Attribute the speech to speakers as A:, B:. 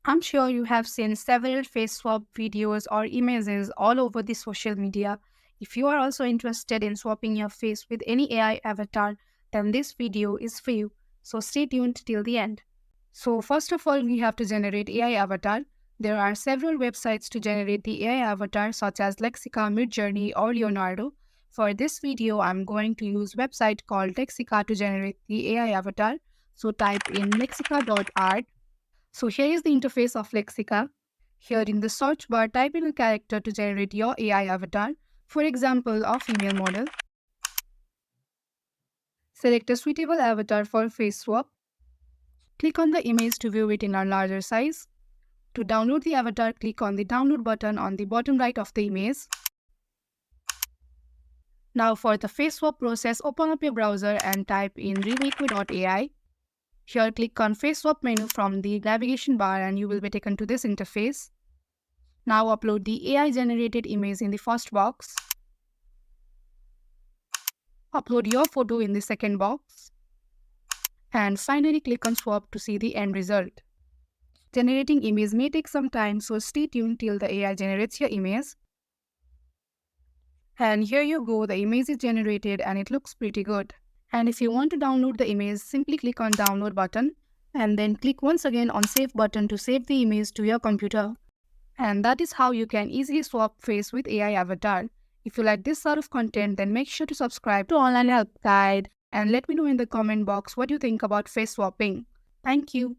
A: I'm sure you have seen several face swap videos or images all over the social media. If you are also interested in swapping your face with any AI avatar, then this video is for you. So stay tuned till the end. So first of all, we have to generate AI avatar. There are several websites to generate the AI avatar such as Lexica, Midjourney or Leonardo. For this video, I'm going to use website called Lexica to generate the AI avatar. So type in lexica.art. So here is the interface of Lexica. Here in the search bar, type in a character to generate your AI avatar. For example, a female model. Select a suitable avatar for face swap. Click on the image to view it in a larger size. To download the avatar, click on the download button on the bottom right of the image. Now for the face swap process, open up your browser and type in remaker.ai. Here click on face swap menu from the navigation bar and you will be taken to this interface. Now upload the AI generated image in the first box. Upload your photo in the second box. And finally click on swap to see the end result. Generating image may take some time, so stay tuned till the AI generates your image. And here you go, the image is generated and it looks pretty good. And if you want to download the image, simply click on download button and then click once again on save button to save the image to your computer. And that is how you can easily swap face with AI avatar. If you like this sort of content, then make sure to subscribe to Online Help Guide and let me know in the comment box what you think about face swapping. Thank you.